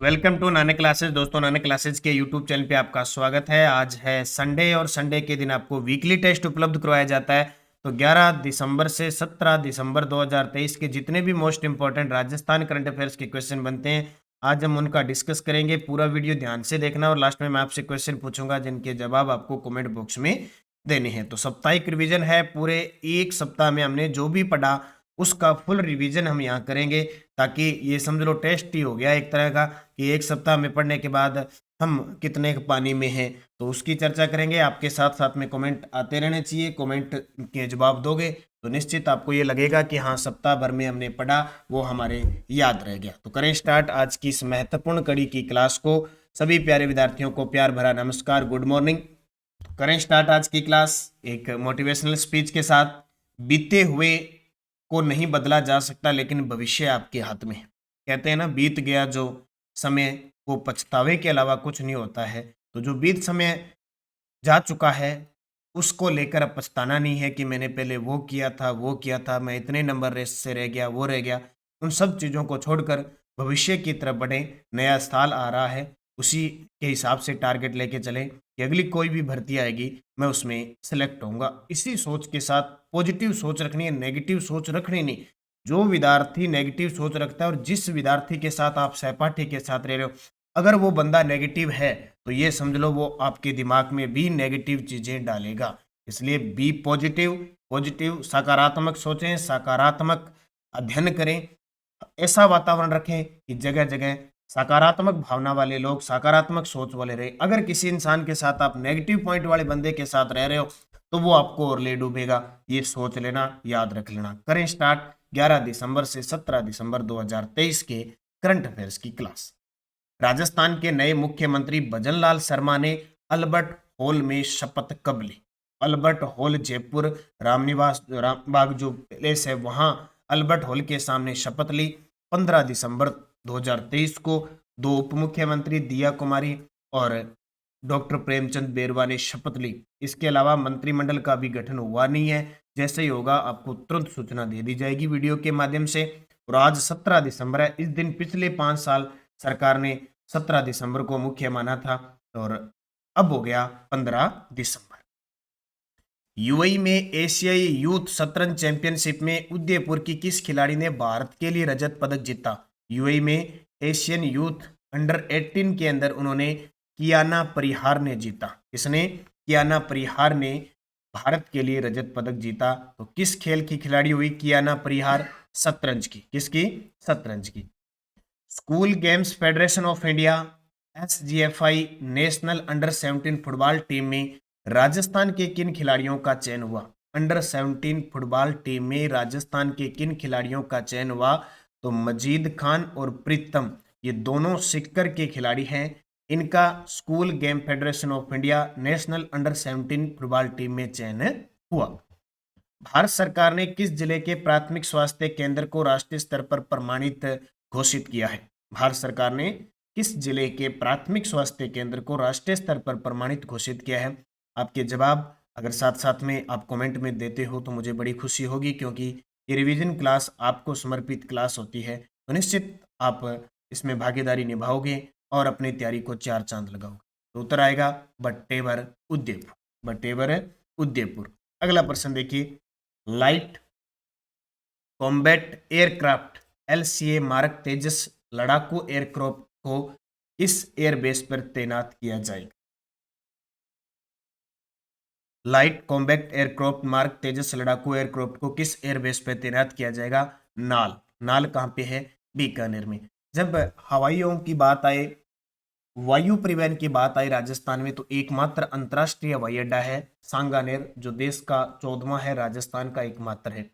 Welcome to Nanak classes. दोस्तों, Nanak classes के YouTube channel पे आपका स्वागत है। आज है संडे और संडे के दिन आपको वीकली टेस्ट उपलब्ध करवाया जाता है। तो 11 दिसंबर से 17 दिसंबर 2023 के जितने भी most important Rajasthan current affairs के क्वेश्चन बनते हैं, आज हम उनका डिस्कस करेंगे। पूरा वीडियो ध्यान से देखना और लास्ट में मैं आपसे क्वेश्चन पूछूंगा जिनके जवाब आपको कमेंट बॉक्स में देने हैं। तो साप्ताहिक रिवीजन है। पूरे एक सप्ताह में हमने जो भी पढ़ा उसका फुल रिवीजन हम यहाँ करेंगे, ताकि ये समझ लो टेस्ट ही हो गया एक तरह का कि एक सप्ताह में पढ़ने के बाद हम कितने पानी में हैं। तो उसकी चर्चा करेंगे। आपके साथ साथ में कमेंट आते रहने चाहिए। कमेंट के जवाब दोगे तो निश्चित आपको ये लगेगा कि हाँ, सप्ताह भर में हमने पढ़ा वो हमारे याद रह गया। तो करें स्टार्ट आज की इस महत्वपूर्ण कड़ी की क्लास को। सभी प्यारे विद्यार्थियों को प्यार भरा नमस्कार, गुड मॉर्निंग। तो करें स्टार्ट आज की क्लास एक मोटिवेशनल स्पीच के साथ। बीते हुए को नहीं बदला जा सकता, लेकिन भविष्य आपके हाथ में है। कहते हैं ना, बीत गया जो समय वो पछतावे के अलावा कुछ नहीं होता है। तो जो बीत समय जा चुका है उसको लेकर अब पछताना नहीं है कि मैंने पहले वो किया था, मैं इतने नंबर रेस से रह गया, वो रह गया। उन सब चीज़ों को छोड़कर भविष्य की तरफ बढ़ें। नया साल आ रहा है, उसी के हिसाब से टारगेट लेके चलें कि अगली कोई भी भर्ती आएगी मैं उसमें सेलेक्ट होऊंगा। इसी सोच के साथ पॉजिटिव सोच रखनी है, नेगेटिव सोच रखनी नहीं। जो विद्यार्थी नेगेटिव सोच रखता है और जिस विद्यार्थी के साथ आप सहपाठी के साथ रह रहे हो, अगर वो बंदा नेगेटिव है तो ये समझ लो वो आपके दिमाग में भी नेगेटिव चीजें डालेगा। इसलिए बी पॉजिटिव, पॉजिटिव सकारात्मक सोचें, सकारात्मक अध्ययन करें। ऐसा वातावरण रखें कि जगह जगह सकारात्मक भावना वाले लोग, सकारात्मक सोच वाले रहे। अगर किसी इंसान के साथ आप नेगेटिव पॉइंट वाले बंदे के साथ रह रहे हो तो वो आपको और ले डूबेगा। ये सोच लेना, याद रख लेना। करें स्टार्ट 11 दिसंबर से 17 दिसंबर 2023 के करंट अफेयर्स की क्लास। राजस्थान के नए मुख्यमंत्री भजनलाल शर्मा ने अल्बर्ट हॉल में शपथ कब ली? अल्बर्ट हॉल, जयपुर, रामनिवास रामबाग जो पैलेस है वहां अल्बर्ट हॉल के सामने शपथ ली 15 दिसंबर 2023 को। दो उप मुख्यमंत्री दिया कुमारी और डॉक्टर प्रेमचंद बेरवा ने शपथ ली। इसके अलावा मंत्रिमंडल का भी गठन हुआ नहीं है। जैसे ही होगा आपको तुरंत सूचना दे दी जाएगी वीडियो के माध्यम से। और आज 17 दिसंबर है। इस दिन पिछले 5 साल सरकार ने 17 दिसंबर को मुख्य माना था और अब हो गया 15 दिसंबर। यूएई में एशियाई यूथ शतरंज चैंपियनशिप में उदयपुर की किस खिलाड़ी ने भारत के लिए रजत पदक जीता? यूएई में एशियन यूथ अंडर 18 के अंदर उन्होंने कियाना परिहार ने जीता। किसने? कियाना परिहार ने भारत के लिए रजत पदक जीता। तो किस खेल की खिलाड़ी हुई कियाना परिहार? शतरंज की। किसकी? शतरंज की। School games federation of India SGFI national under 17 football team में राजस्थान के किन खिलाड़ियों का चयन हुआ? अंडर 17 फुटबॉल टीम में राजस्थान के किन खिलाड़ियों का चयन हुआ? तो मजीद खान और प्रीतम, ये दोनों सिक्कर के खिलाड़ी हैं। इनका school game federation of India national under 17 football team में चयन हुआ। भारत सरकार ने किस जिले के प्राथमिक स्वास्थ्य केंद्र को राष्ट्रीय स्तर पर प्रमाणित घोषित किया है? भारत सरकार ने किस जिले के प्राथमिक स्वास्थ्य केंद्र को राष्ट्रीय स्तर पर प्रमाणित घोषित किया है? आपके जवाब अगर साथ साथ में आप कमेंट में देते हो तो मुझे बड़ी खुशी होगी, क्योंकि ये रिवीजन क्लास आपको समर्पित क्लास होती है। तो निश्चित आप इसमें भागीदारी निभाओगे और अपनी तैयारी को चार चांद लगाओगे। तो उत्तर आएगा बट्टेवर उदयपुर। बट्टेवर उदयपुर। अगला प्रश्न देखिए। लाइट कॉम्बैट एयरक्राफ्ट एलसीए मारक तेजस लड़ाकू एयरक्राफ्ट को इस एयरबेस पर तैनात किया जाएगा? लाइट कॉम्बैक्ट एयरक्राफ्ट मार्क तेजस लड़ाकू एयरक्राफ्ट को किस एयरबेस पर तैनात किया जाएगा? नाल। नाल कहाँ पे है? बीकानेर में। जब हवाइयों की बात आए, वायु परिवहन की बात आई राजस्थान में, तो एकमात्र अंतर्राष्ट्रीय हवाई अड्डा है सांगानेर, जो देश का 14वां है, राजस्थान का एकमात्र है।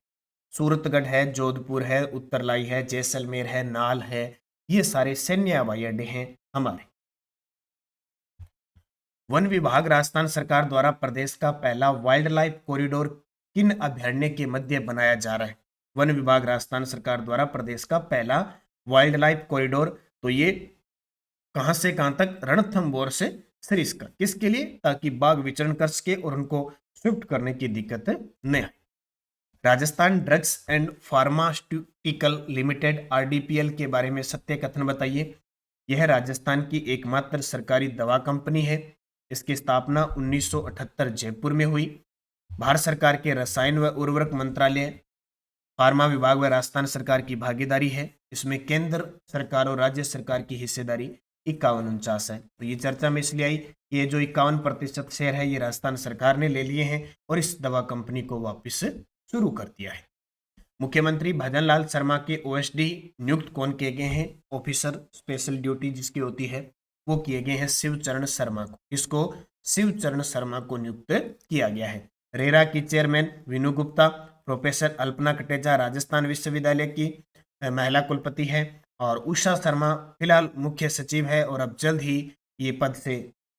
सूरतगढ़ है, जोधपुर है, उत्तरलाई है, जैसलमेर है, नाल है। ये सारे सैन्य हवाई अड्डे हैं हमारे। वन विभाग राजस्थान सरकार द्वारा प्रदेश का पहला वाइल्ड लाइफ कॉरिडोर किन अभयारण्य के मध्य बनाया जा रहा है? वन विभाग राजस्थान सरकार द्वारा प्रदेश का पहला वाइल्ड लाइफ कॉरिडोर, तो ये कहां से कहां तक? रणथंभौर से सरिस्का। किसके लिए? ताकि बाघ विचरण कर सके और उनको शिफ्ट करने की दिक्कत न आए। Rajasthan drugs and pharmaceutical limited RDPL के बारे में सत्य कथन बताइए। यह राजस्थान की एकमात्र सरकारी दवा कंपनी है। इसकी स्थापना 1978 जयपुर में हुई। भारत सरकार के रसायन व उर्वरक मंत्रालय, फार्मा विभाग व राजस्थान सरकार की भागीदारी है। इसमें केंद्र सरकार और राज्य सरकार की हिस्सेदारी 51-49 है। तो ये चर्चा में इसलिए आई कि ये जो 51% शेयर है ये राजस्थान सरकार ने ले लिए हैं और इस दवा कंपनी को वापस शुरू कर दिया है। मुख्यमंत्री भजनलाल शर्मा के ओएसडी नियुक्त कौन किए गए हैं? ऑफिसर स्पेशल ड्यूटी जिसकी होती है वो किए गए हैं शिवचरण शर्मा को। इसको शिवचरण शर्मा को नियुक्त किया गया है। रेरा की चेयरमैन विनू गुप्ता, प्रोफेसर अल्पना कटेचा राजस्थान विश्वविद्यालय की महिला कुलपति है, और उषा शर्मा फिलहाल मुख्य सचिव है और अब जल्द ही ये पद से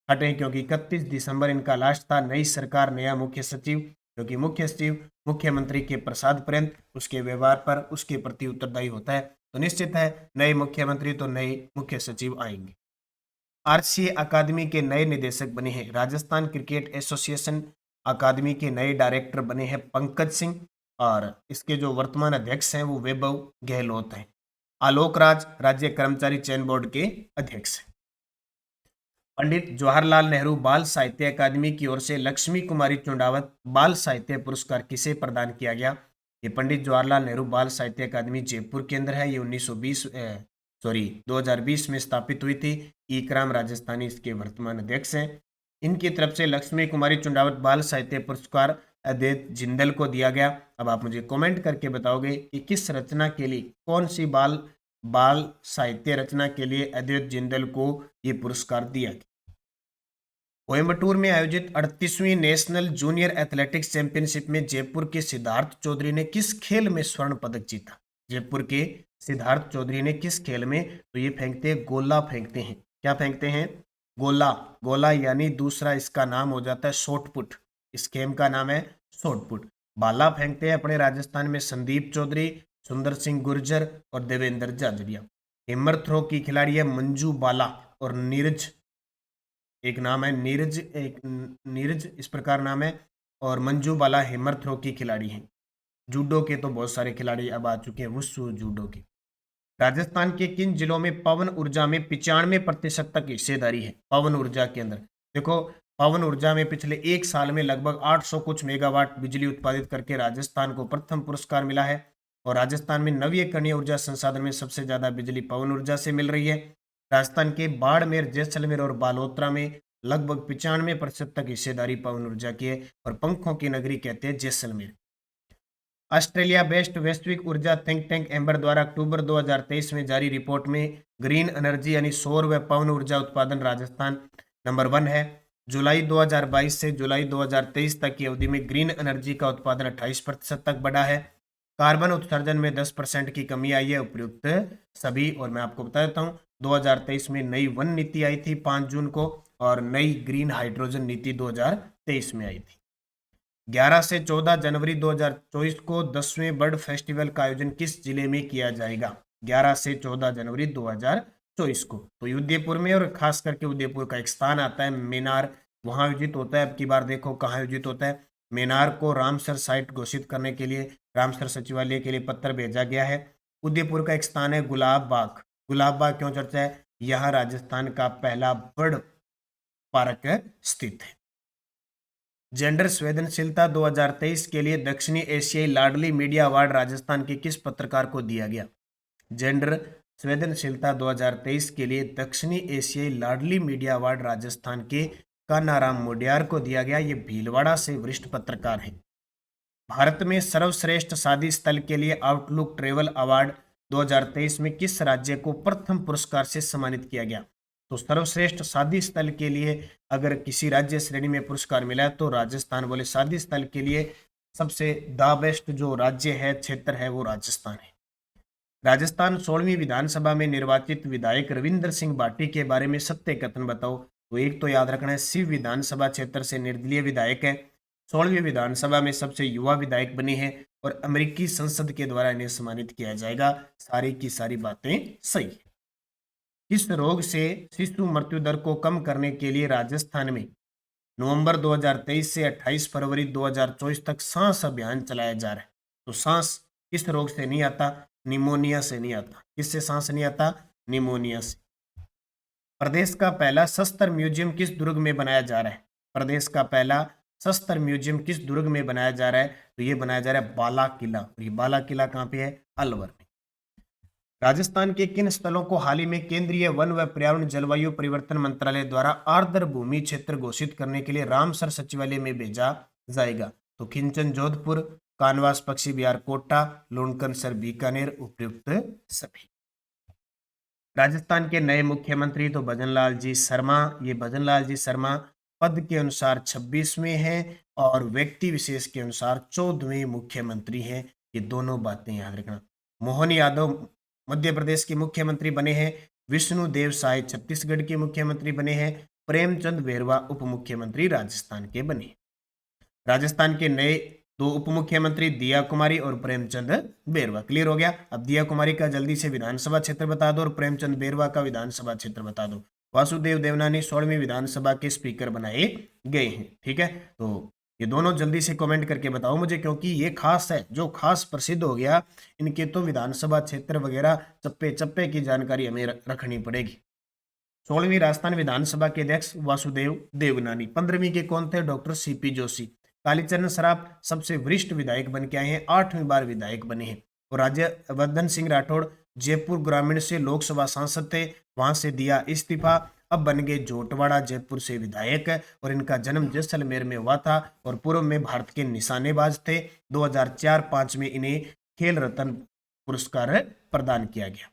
हटे क्योंकि 31 दिसंबर इनका लास्ट था। नई सरकार, नया मुख्य सचिव, क्योंकि मुख्य सचिव मुख्यमंत्री के प्रसाद पर्यंत उसके व्यवहार पर उसके प्रति उत्तरदायी होता है, तो निश्चित है नए मुख्यमंत्री तो नए मुख्य सचिव आएंगे। आरसीए अकादमी के नए निदेशक बने हैं। राजस्थान क्रिकेट एसोसिएशन अकादमी के नए डायरेक्टर बने हैं पंकज सिंह, और इसके जो वर्तमान अध्यक्ष हैं वो वैभव गहलोत हैं। आलोक राज राज्य कर्मचारी चयन बोर्ड के अध्यक्ष हैं। पंडित जवाहरलाल नेहरू बाल साहित्य अकादमी की ओर से लक्ष्मी कुमारी चुंडावत बाल साहित्य पुरस्कार किसे प्रदान किया गया? ये पंडित जवाहरलाल नेहरू बाल साहित्य अकादमी जयपुर के अंदर है। ये 2020 में स्थापित हुई थी। इकराम राजस्थानी इसके वर्तमान अध्यक्ष हैं। इनकी तरफ से लक्ष्मी कुमारी चुंडावत बाल साहित्य पुरस्कार अद्वैत जिंदल को दिया गया। अब आप मुझे कमेंट करके बताओगे कि किस रचना के लिए, कौन सी बाल साहित्य रचना के लिए अद्वैत जिंदल को ये पुरस्कार दिया गया। कोयम्बटूर में आयोजित 38वीं नेशनल जूनियर एथलेटिक्स चैंपियनशिप में जयपुर के सिद्धार्थ चौधरी ने किस खेल में स्वर्ण पदक जीता? जयपुर के सिद्धार्थ चौधरी ने किस खेल में? तो ये फेंकते हैं, गोला फेंकते हैं। क्या फेंकते हैं? गोला। गोला यानी दूसरा इसका नाम हो जाता है शॉटपुट। इस गेम का नाम है शॉटपुट। बाला फेंकते हैं अपने राजस्थान में संदीप चौधरी, सुंदर सिंह गुर्जर और देवेंद्र जाजरिया। हेमर थ्रो की खिलाड़ी है मंजू बाला, और नीरज, एक नाम है नीरज, एक नीरज इस प्रकार नाम है, और मंजू बाला हेमर थ्रो की खिलाड़ी हैं। जूडो के तो बहुत सारे खिलाड़ी अब आ चुके हैं, वुशु जूडो के। राजस्थान के किन जिलों में पवन ऊर्जा में 95% तक हिस्सेदारी है? पवन ऊर्जा के अंदर देखो, पवन ऊर्जा में पिछले एक साल में लगभग 800 कुछ मेगावाट बिजली उत्पादित करके राजस्थान को प्रथम पुरस्कार मिला है। और राजस्थान में नवीकरणीय ऊर्जा संसाधन में सबसे ज्यादा बिजली पवन ऊर्जा से मिल रही है। राजस्थान के बाड़मेर, जैसलमेर और बालोतरा में लगभग 95% तक हिस्सेदारी पवन ऊर्जा की है, और पंखों की नगरी कहते हैं जैसलमेर। ऑस्ट्रेलिया बेस्ड वैश्विक ऊर्जा थिंक टैंक एम्बर द्वारा अक्टूबर 2023 में जारी रिपोर्ट में ग्रीन एनर्जी यानी सौर व पवन ऊर्जा उत्पादन राजस्थान नंबर 1 है। जुलाई 2022 से जुलाई 2023 तक की अवधि में ग्रीन एनर्जी का उत्पादन 28% तक बढ़ा है। कार्बन उत्सर्जन में 10% की कमी आई है। उपयुक्त सभी, और मैं आपको बता देता हूँ 2023 में नई वन नीति आई थी 5 जून को, और नई ग्रीन हाइड्रोजन नीति 2023 में आई थी। 11 से 14 जनवरी 2024 को 10वें बर्ड फेस्टिवल का आयोजन किस जिले में किया जाएगा? 11 से 14 जनवरी 2024 को तो उदयपुर में, और खास करके उदयपुर का एक स्थान आता है मेनार, वहां आयोजित होता है। अब की बार देखो कहाँ आयोजित होता है। मेनार को रामसर साइट घोषित करने के लिए रामसर सचिवालय के लिए पत्र भेजा गया है। उदयपुर का एक स्थान है गुलाब बाग। गुलाब बाग क्यों चर्चा है? यह राजस्थान का पहला बर्ड पार्क स्थित है। जेंडर संवेदनशीलता 2023 के लिए दक्षिणी एशियाई लाडली मीडिया अवार्ड राजस्थान के किस पत्रकार को दिया गया? जेंडर संवेदनशीलता 2023 के लिए दक्षिणी एशियाई लाडली मीडिया अवार्ड राजस्थान के कान्हाराम मोडियार को दिया गया। ये भीलवाड़ा से वरिष्ठ पत्रकार हैं। भारत में सर्वश्रेष्ठ शादी स्थल के लिए आउटलुक ट्रेवल अवार्ड 2023 में किस राज्य को प्रथम पुरस्कार से सम्मानित किया गया? तो सर्वश्रेष्ठ शादी स्थल के लिए अगर किसी राज्य श्रेणी में पुरस्कार मिला है तो राजस्थान, बोले शादी स्थल के लिए सबसे द बेस्ट जो राज्य है, क्षेत्र है, वो राजस्थान है। राजस्थान 16वीं विधानसभा में निर्वाचित विधायक रविंद्र सिंह बाटी के बारे में सत्य कथन बताओ। तो एक तो याद रखना है, शिव विधानसभा क्षेत्र से निर्दलीय विधायक है, 16वीं विधानसभा में सबसे युवा विधायक बने हैं, और अमेरिकी संसद के द्वारा इन्हें सम्मानित किया जाएगा। सारी की सारी बातें सही है। किस रोग से शिशु मृत्यु दर को कम करने के लिए राजस्थान में नवंबर 2023 से 28 फरवरी 2024 तक सांस अभियान चलाया जा रहा है? तो सांस किस रोग से नहीं आता? निमोनिया से नहीं आता। किससे सांस नहीं आता? निमोनिया से। प्रदेश का पहला शस्त्र म्यूजियम किस दुर्ग में बनाया जा रहा है? प्रदेश का पहला शस्त्र म्यूजियम किस दुर्ग में बनाया जा रहा है? तो ये बनाया जा रहा है बाला किला। और ये बाला किला कहाँ पे है? अलवर में। राजस्थान के किन स्थलों को हाल ही में केंद्रीय वन व पर्यावरण जलवायु परिवर्तन मंत्रालय द्वारा आर्द्र भूमि क्षेत्र घोषित करने के लिए रामसर सचिवालय में भेजा जाएगा? तो खिंचन जोधपुर, कानवास पक्षी विहार कोटा, लूणकरसर बीकानेर, उपयुक्त सभी। राजस्थान के नए मुख्यमंत्री तो भजनलाल जी शर्मा। ये भजनलाल जी शर्मा पद के अनुसार 26वें हैं और व्यक्ति विशेष के अनुसार 14वें मुख्यमंत्री हैं। ये दोनों बातें याद रखना। मोहन यादव मध्य प्रदेश के मुख्यमंत्री बने हैं। विष्णु देव साय छत्तीसगढ़ के मुख्यमंत्री बने हैं। प्रेमचंद बेरवा उप मुख्यमंत्री राजस्थान के बने। राजस्थान के नए दो उप मुख्यमंत्री दिया कुमारी और प्रेमचंद बेरवा। क्लियर हो गया। अब दिया कुमारी का जल्दी से विधानसभा क्षेत्र बता दो और प्रेमचंद बेरवा का विधानसभा क्षेत्र बता दो। वासुदेव देवनानी 16वीं विधानसभा के स्पीकर बनाए गए हैं। ठीक है, तो ये दोनों जल्दी से कमेंट करके बताओ मुझे, क्योंकि ये खास है। जो खास प्रसिद्ध हो गया इनके तो विधानसभा क्षेत्र वगैरह चप्पे चप्पे की जानकारी हमें रखनी पड़ेगी। 16वीं राजस्थान विधानसभा के अध्यक्ष वासुदेव देवनानी। 15वीं के कौन थे? Doctor CP Joshi. कालीचरण सराफ सबसे वरिष्ठ विधायक बन के आए हैं, 8वीं बार विधायक बने हैं। और राज्यवर्धन सिंह राठौड़ जयपुर ग्रामीण से लोकसभा सांसद थे, वहां से दिया इस्तीफा, अब बन गए जोटवाड़ा जयपुर से विधायक। और इनका जन्म जैसलमेर में हुआ था और पूर्व में भारत के निशानेबाज थे। 2004-05 में इन्हें खेल रत्न पुरस्कार प्रदान किया गया।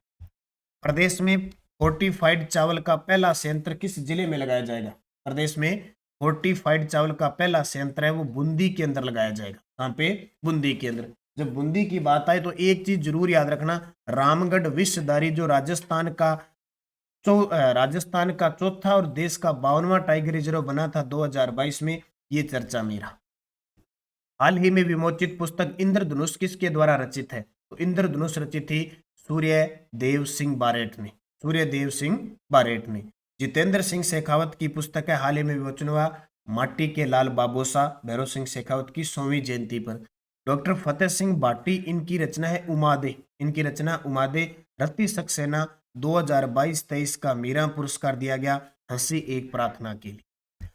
प्रदेश में फोर्टिफाइड चावल का पहला संयंत्र किस जिले में लगाया जाएगा? प्रदेश में फोर्टिफाइड चावल का पहला संयंत्र है वो बूंदी के अंदर लगाया जाएगा। कहाँ पे? बूंदी के अंदर। जब बूंदी की बात आए तो एक चीज जरूर याद रखना, रामगढ़ विषधारी जो राजस्थान का चौथा और देश का 52वां टाइगर रिजर्व बना था 2022 में, ये चर्चा में रहा। हाल ही में विमोचित पुस्तक इंद्रधनुष किसके द्वारा रचित है? तो इंद्रधनुष रचित थी सूर्यदेव सिंह बारेट ने। सूर्यदेव सिंह बारेट ने। जितेंद्र सिंह शेखावत की पुस्तक है, हाल ही में विमोचन हुआ, माटी के लाल बाबोसा, भैरव सिंह शेखावत की 100वीं जयंती पर। डॉक्टर फतेह सिंह भाटी, इनकी रचना है उमादे। इनकी रचना उमादे। रत्ती सक्सेना 2022-23 का मीरा पुरस्कार दिया गया हंसी एक प्रार्थना के लिए।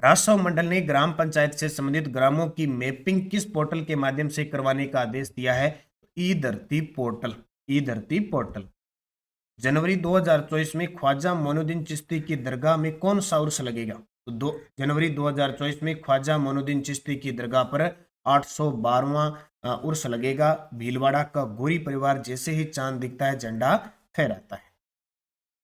राजस्व मंडल ने ग्राम पंचायत से संबंधित ग्रामों की मैपिंग किस पोर्टल के माध्यम से करवाने का आदेश दिया है? ई धरती पोर्टल। ई धरती पोर्टल। जनवरी 2024 में ख्वाजा मोइनुद्दीन चिश्ती की दरगाह में कौन सा उर्स लगेगा? तो जनवरी 2024 में ख्वाजा मोइनुद्दीन चिश्ती की दरगाह पर 812वां उर्स लगेगा। भीलवाड़ा का गोरी परिवार जैसे ही चांद दिखता है झंडा फहराता है।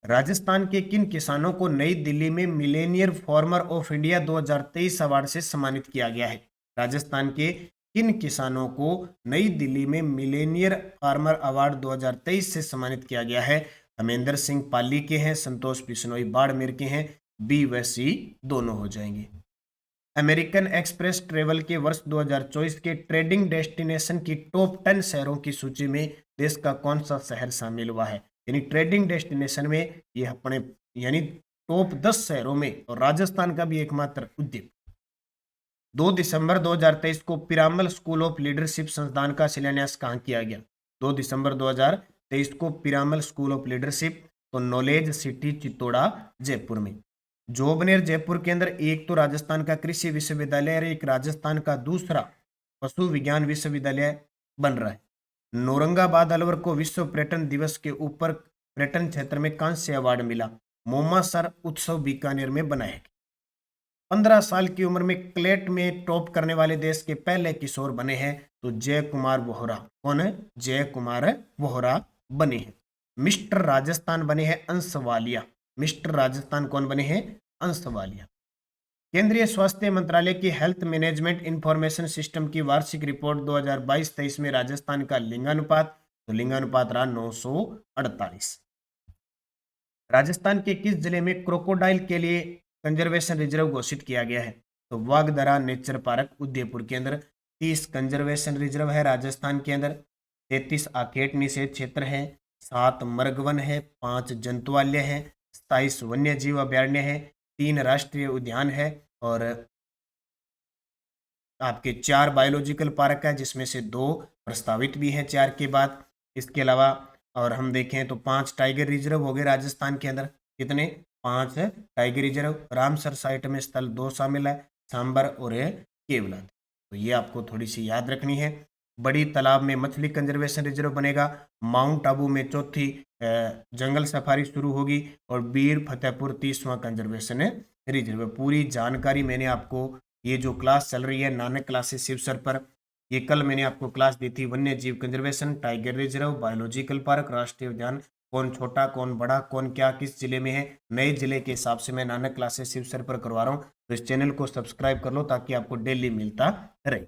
राजस्थान के किन किसानों को नई दिल्ली में Millionaire farmer of India 2023 award से सम्मानित किया गया है? राजस्थान के किन किसानों को नई दिल्ली में मिलेनियर फार्मर अवार्ड 2023 से सम्मानित किया गया है? अमेंद्र सिंह पाली के हैं, संतोष बिश्नोई बाड़मेर के हैं, बी व सी दोनों हो जाएंगे। अमेरिकन एक्सप्रेस ट्रेवल के वर्ष 2024 के ट्रेडिंग डेस्टिनेशन की टॉप 10 शहरों की सूची में देश का कौन सा शहर शामिल हुआ है? यानी ट्रेडिंग डेस्टिनेशन में ये अपने यानी टॉप 10 शहरों में, और राजस्थान का भी एकमात्र उद्यम। 2 दिसंबर 2023 को पिरामल स्कूल ऑफ लीडरशिप संस्थान का शिलान्यास कहाँ किया गया? 2 दिसंबर 2023 को पिरामल स्कूल ऑफ लीडरशिप तो नॉलेज सिटी चित्तौड़ा जयपुर में। जोबनेर जयपुर के अंदर एक तो राजस्थान का कृषि विश्वविद्यालय और एक राजस्थान का दूसरा पशु विज्ञान विश्वविद्यालय बन रहा है। नौरंगाबाद अलवर को विश्व पर्यटन दिवस के ऊपर पर्यटन क्षेत्र में कांस्य अवार्ड मिला। मोमासर उत्सव बीकानेर में बनाया गया। 15 साल की उम्र में क्लेट में टॉप करने वाले देश के पहले किशोर बने हैं तो जय कुमार वोहरा। कौन है? जय कुमार वोहरा बने हैं। मिस्टर राजस्थान बने हैं अंशवालिया। मिस्टर राजस्थान कौन बने हैं? अंशवालिया। केंद्रीय स्वास्थ्य मंत्रालय की हेल्थ मैनेजमेंट इंफॉर्मेशन सिस्टम की वार्षिक रिपोर्ट 2022-23 में राजस्थान का लिंगानुपात तो लिंगानुपात रहा 948। राजस्थान के किस जिले में क्रोकोडाइल के लिए कंजर्वेशन रिजर्व घोषित किया गया है? तो वागदरा नेचर पार्क उदयपुर के अंदर 30 कंजर्वेशन रिजर्व है राजस्थान के अंदर। 33 आखेट निषेध क्षेत्र है, 7 मर्गवन है, 5 जंतुआलय है, 27 वन्य जीव अभ्यारण्य है, 3 राष्ट्रीय उद्यान है और आपके 4 बायोलॉजिकल पार्क है जिसमें से 2 प्रस्तावित भी हैं 4 के बाद। इसके अलावा और हम देखें तो 5 टाइगर रिजर्व हो गए राजस्थान के अंदर। कितने? 5 टाइगर रिजर्व। रामसर साइट में स्थल 2 शामिल है, सांबर और केवलाद। तो ये आपको थोड़ी सी याद रखनी है। बड़ी तालाब में मछली कंजर्वेशन रिजर्व बनेगा। माउंट आबू में चौथी जंगल सफारी शुरू होगी और बीर फतेहपुर 30वां कंजर्वेशन रिजर्व। पूरी जानकारी मैंने आपको, ये जो क्लास चल रही है नानक क्लासेस शिव सर पर, ये कल मैंने आपको क्लास दी थी। वन्य जीव conservation, tiger reserve, biological park, राष्ट्रीय उद्यान, कौन छोटा कौन बड़ा कौन क्या किस जिले में है, नए जिले के हिसाब से मैं नानक क्लासेस शिव सर पर करवा रहा हूँ। तो इस चैनल को सब्सक्राइब कर लो ताकि आपको डेली मिलता रहे।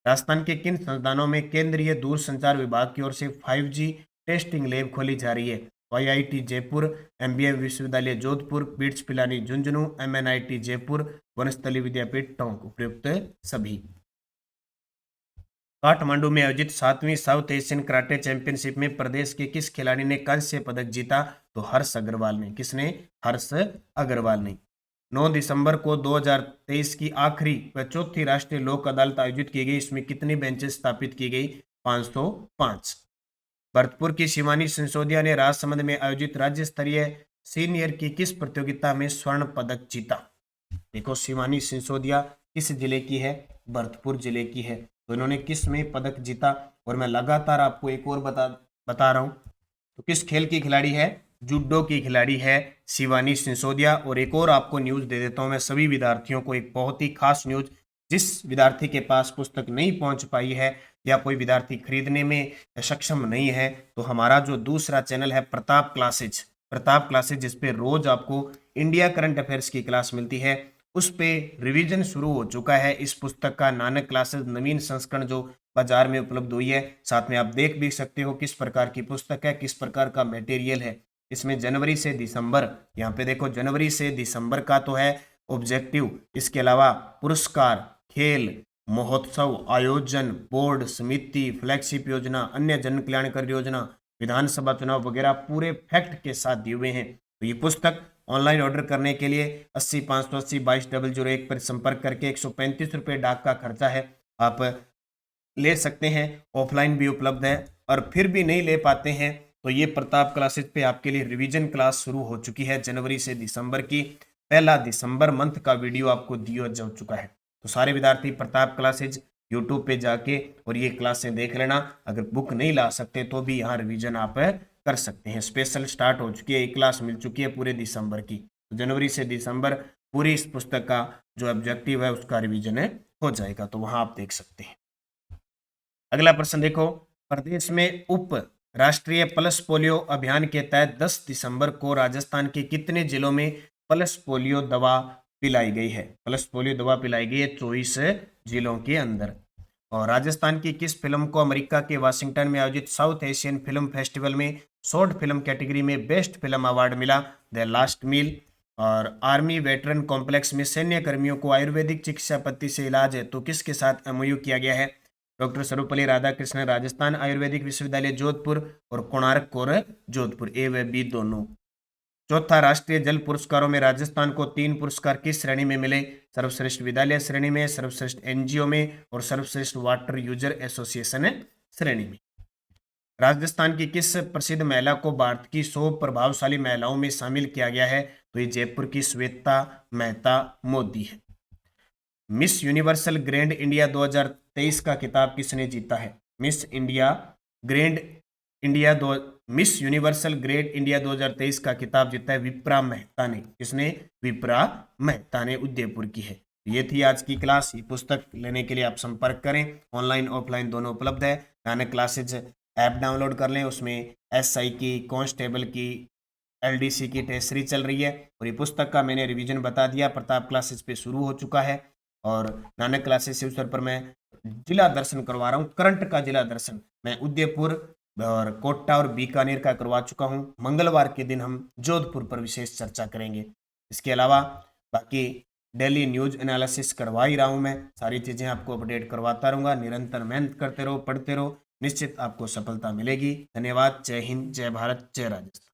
राजस्थान के किन संस्थानों में केंद्रीय दूरसंचार विभाग की ओर से 5G टेस्टिंग लैब खोली जा रही है? IIT जयपुर, MBM विश्वविद्यालय जोधपुर, बिट्स पिलानी झुंझुनू, MNIT जयपुर, वनस्थली विद्यापीठ टोंक। उपयुक्त सभी। काठमांडू में आयोजित 7वीं साउथ एशियन कराटे चैंपियनशिप में प्रदेश के किस खिलाड़ी ने कांस्य पदक जीता? तो हर्ष अग्रवाल ने। किसने? हर्ष अग्रवाल ने। 9 दिसंबर को 2023 की आखिरी व चौथी राष्ट्रीय लोक अदालत आयोजित की गई। इसमें कितनी बेंचेस स्थापित की गई? 505। भरतपुर की शिवानी सिसोदिया ने राजसमंद में आयोजित राज्य स्तरीय सीनियर की किस प्रतियोगिता में स्वर्ण पदक जीता? देखो, शिवानी सिसोदिया किस जिले की है? भरतपुर जिले की है। तो इन्होंने किस में पदक जीता? और मैं लगातार आपको एक और बता रहा हूं। तो किस खेल की खिलाड़ी है? जूडो की खिलाड़ी है शिवानी सिसोदिया। और एक और आपको न्यूज दे देता हूं मैं सभी विद्यार्थियों को, एक बहुत ही खास न्यूज। जिस विद्यार्थी के पास पुस्तक नहीं पहुंच पाई है या कोई विद्यार्थी खरीदने में सक्षम नहीं है, तो हमारा जो दूसरा चैनल है प्रताप क्लासेज, जिसपे रोज आपको इंडिया करंट अफेयर्स की क्लास मिलती है, उस पे रिवीजन शुरू हो चुका है इस पुस्तक का। नानक क्लासेस नवीन संस्करण जो बाजार में उपलब्ध हुई है, साथ में आप देख भी सकते हो किस प्रकार की पुस्तक है, किस प्रकार का मटेरियल है। इसमें जनवरी से दिसंबर, यहाँ पे देखो जनवरी से दिसंबर का तो है ऑब्जेक्टिव, इसके अलावा पुरस्कार, खेल, महोत्सव, आयोजन, बोर्ड, समिति, फ्लैगशिप योजना, अन्य जन कल्याणकारी योजना, विधानसभा चुनाव वगैरह पूरे फैक्ट के साथ दिए हुए हैं। तो ये पुस्तक ऑनलाइन ऑर्डर करने के लिए 80 580 22 001 पर संपर्क करके 135 रुपये डाक का खर्चा है, आप ले सकते हैं। ऑफलाइन भी उपलब्ध है। और फिर भी नहीं ले पाते हैं तो ये प्रताप क्लासेज पे आपके लिए रिवीजन क्लास शुरू हो चुकी है जनवरी से दिसंबर की। 1 दिसंबर मंथ का वीडियो आपको दिया जा चुका है। तो सारे विद्यार्थी प्रताप क्लासेज यूट्यूब पे जाके और ये क्लासें देख लेना। अगर बुक नहीं ला सकते तो भी यहाँ रिवीजन आप कर सकते हैं। स्पेशल स्टार्ट हो चुकी है, एक क्लास मिल चुकी है पूरे दिसंबर की। तो जनवरी से दिसंबर पूरी इस पुस्तक का जो ऑब्जेक्टिव है उसका रिवीजन हो जाएगा, तो वहां आप देख सकते हैं। अगला प्रश्न देखो, प्रदेश में उप राष्ट्रीय पल्स पोलियो अभियान के तहत 10 दिसंबर को राजस्थान के कितने जिलों में पल्स पोलियो दवा पिलाई गई है? पल्स पोलियो दवा पिलाई गई है 24 जिलों के अंदर। और राजस्थान की किस फिल्म को अमेरिका के वाशिंगटन में आयोजित साउथ एशियन फिल्म फेस्टिवल में शॉर्ट फिल्म कैटेगरी में बेस्ट फिल्म अवार्ड मिला? The last mile. और आर्मी वेटरन कॉम्प्लेक्स में सैन्य कर्मियों को आयुर्वेदिक चिकित्सा पद्धति से इलाज है तो किसके साथ MOU किया गया है? डॉक्टर सर्वपल्ली राधाकृष्णन राजस्थान आयुर्वेदिक विश्वविद्यालय जोधपुर और कोणार्क और जोधपुर, A व B दोनों। चौथा, राष्ट्रीय जल पुरस्कारों में राजस्थान को 3 पुरस्कार किस श्रेणी में मिले? सर्वश्रेष्ठ विद्यालय श्रेणी में, सर्वश्रेष्ठ NGO में और सर्वश्रेष्ठ वाटर यूजर एसोसिएशन श्रेणी में। राजस्थान की किस प्रसिद्ध महिला को भारत की 100 प्रभावशाली महिलाओं में शामिल किया गया है? तो ये जयपुर की श्वेता मेहता मोदी है। मिस यूनिवर्सल ग्रैंड इंडिया 2023 का खिताब किसने जीता है? मिस यूनिवर्सल ग्रेट इंडिया 2023 का खिताब जीता है विप्रा मेहता ने। किसने? विप्रा मेहता ने, उदयपुर की है। ये थी आज की क्लास। ये पुस्तक लेने के लिए आप संपर्क करें, ऑनलाइन ऑफलाइन दोनों उपलब्ध है। नानक क्लासेज ऐप डाउनलोड कर लें, उसमें SI की, कांस्टेबल की, LDC की टेस्ट सीरीज चल रही है। और ये पुस्तक का मैंने रिवीजन बता दिया, प्रताप क्लासेज पे शुरू हो चुका है। और नानक क्लासेज शिव सर पर मैं जिला दर्शन करवा रहा हूँ, करंट का जिला दर्शन मैं उदयपुर और कोटा और बीकानेर का करवा चुका हूँ। मंगलवार के दिन हम जोधपुर पर विशेष चर्चा करेंगे। इसके अलावा बाकी डेली न्यूज एनालिसिस करवा ही रहा हूँ मैं, सारी चीज़ें आपको अपडेट करवाता रहूँगा। निरंतर मेहनत करते रहो, पढ़ते रहो, निश्चित आपको सफलता मिलेगी। धन्यवाद। जय हिंद, जय भारत, जय राजस्थान।